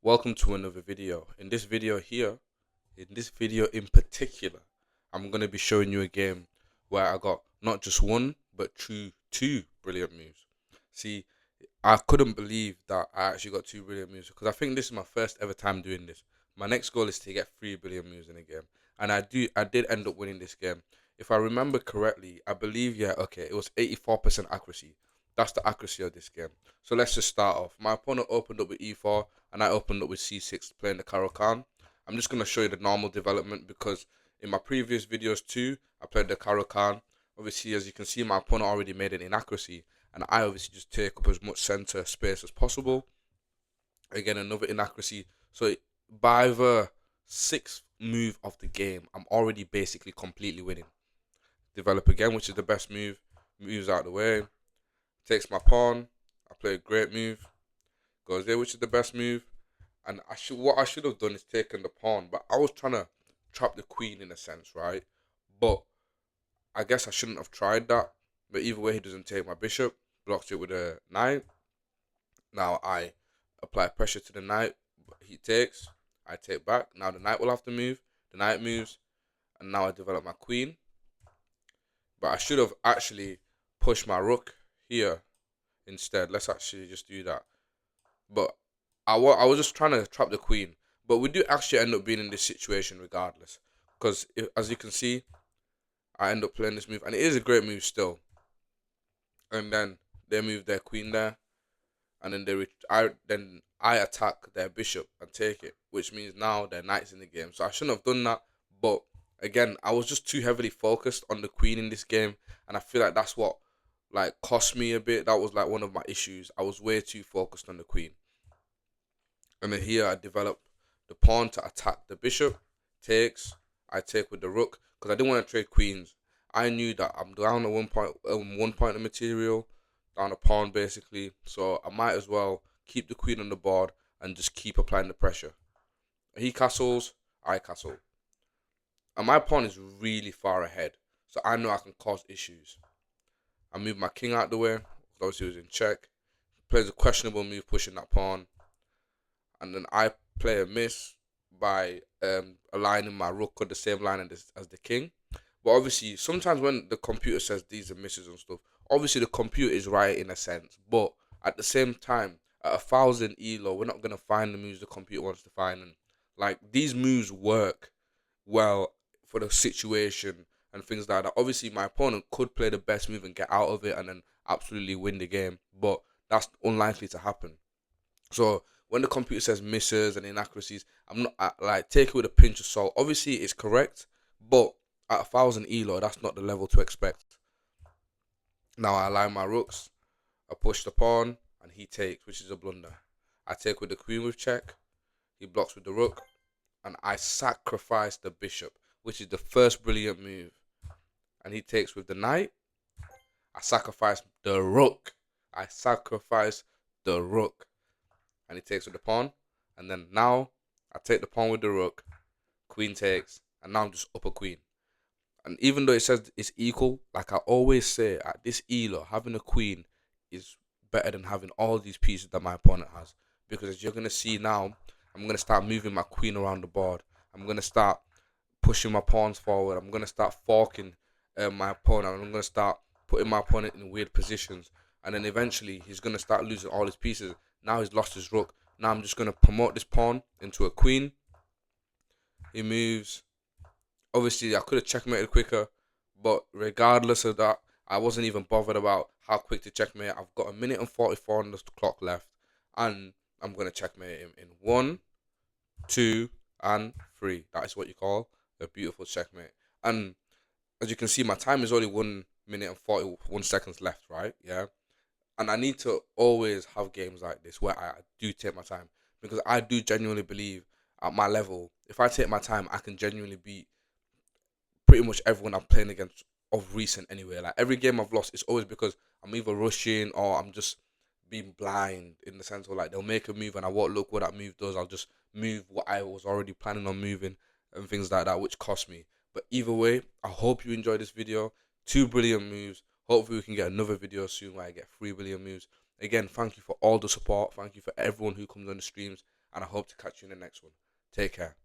Welcome to another video. In this video in particular, I'm going to be showing you a game where I got not just one, but two brilliant moves. See, I couldn't believe that I actually got two brilliant moves because I think this is my first ever time doing this. My next goal is to get three brilliant moves in a game, and I did end up winning this game. If I remember correctly, I believe okay, it was 84% accuracy. That's the accuracy of this game. So let's just start off. My opponent opened up with e4, and I opened up with c6 playing the Caro-Kann. I'm just gonna show you the normal development because in my previous videos too, I played the Caro-Kann. Obviously, as you can see, my opponent already made an inaccuracy, and I obviously just take up as much center space as possible. Again, another inaccuracy. So by the sixth move of the game, I'm already basically completely winning. Develop again, which is the best move. Moves out of the way. Takes my pawn. I play a great move. Goes there, which is the best move. And what I should have done is taken the pawn, but I was trying to trap the queen in a sense, right? But I guess I shouldn't have tried that. But either way, he doesn't take my bishop. Blocks it with a knight. Now I apply pressure to the knight. He takes. I take back. Now the knight will have to move. The knight moves. And now I develop my queen. But I should have actually pushed my rook here instead. Let's actually just do that. But I was just trying to trap the queen. But we do actually end up being in this situation regardless. Because as you can see, I end up playing this move. And it is a great move still. And then they move their queen there. And then I attack their bishop and take it, which means now their knight's in the game. So I shouldn't have done that, but again, I was just too heavily focused on the queen in this game, and I feel like that's what cost me a bit. That was like one of my issues. I was way too focused on the queen, and then here I developed the pawn to attack the bishop. Takes. I take with the rook because I didn't want to trade queens. I knew that I'm down at 1 point of material, down a pawn basically. So I might as well keep the queen on the board and just keep applying the pressure. He castles, I castle. And my pawn is really far ahead. So I know I can cause issues. I move my king out the way. Obviously he was in check. Plays a questionable move pushing that pawn. And then I play a miss by aligning my rook on the same line as the king. But obviously, sometimes when the computer says these are misses and stuff, obviously the computer is right in a sense. But at the same time, at 1,000 elo, we're not gonna find the moves the computer wants to find. And these moves work well for the situation and things like that. Obviously, my opponent could play the best move and get out of it and then absolutely win the game, but that's unlikely to happen. So when the computer says misses and inaccuracies, I'm not take it with a pinch of salt. Obviously, it's correct, but at 1,000 elo, that's not the level to expect. Now I align my rooks. I push the pawn, and he takes, which is a blunder. I take with the queen with check. He blocks with the rook, and I sacrifice the bishop, which is the first brilliant move. And he takes with the knight. I sacrifice the rook. I sacrifice the rook. And he takes with the pawn. And then now I take the pawn with the rook. Queen takes. And now I'm just up a queen. And even though it says it's equal, like I always say, at this elo, having a queen is better than having all these pieces that my opponent has. Because as you're going to see now, I'm going to start moving my queen around the board. I'm going to start pushing my pawns forward. I'm going to start forking my opponent. I'm going to start putting my opponent in weird positions. And then eventually he's going to start losing all his pieces. Now he's lost his rook. Now I'm just going to promote this pawn into a queen. He moves. Obviously, I could have checkmated quicker. But regardless of that, I wasn't even bothered about how quick to checkmate. I've got 1 minute and 44 on the clock left. And I'm going to checkmate him in 1, 2, and 3. That is what you call a beautiful checkmate. And as you can see, my time is only 1 minute and 41 seconds left, right? Yeah. And I need to always have games like this where I do take my time because I do genuinely believe at my level, if I take my time, I can genuinely beat pretty much everyone I'm playing against of recent anyway. Like every game I've lost, it's always because I'm either rushing or I'm just being blind in the sense of they'll make a move and I won't look what that move does. I'll just move what I was already planning on moving and things like that, which cost me. But either way, I hope you enjoyed this video. Two brilliant moves. Hopefully we can get another video soon where I get 3 billion moves. Again, thank you for all the support. Thank you for everyone who comes on the streams. and I hope to catch you in the next one. Take care.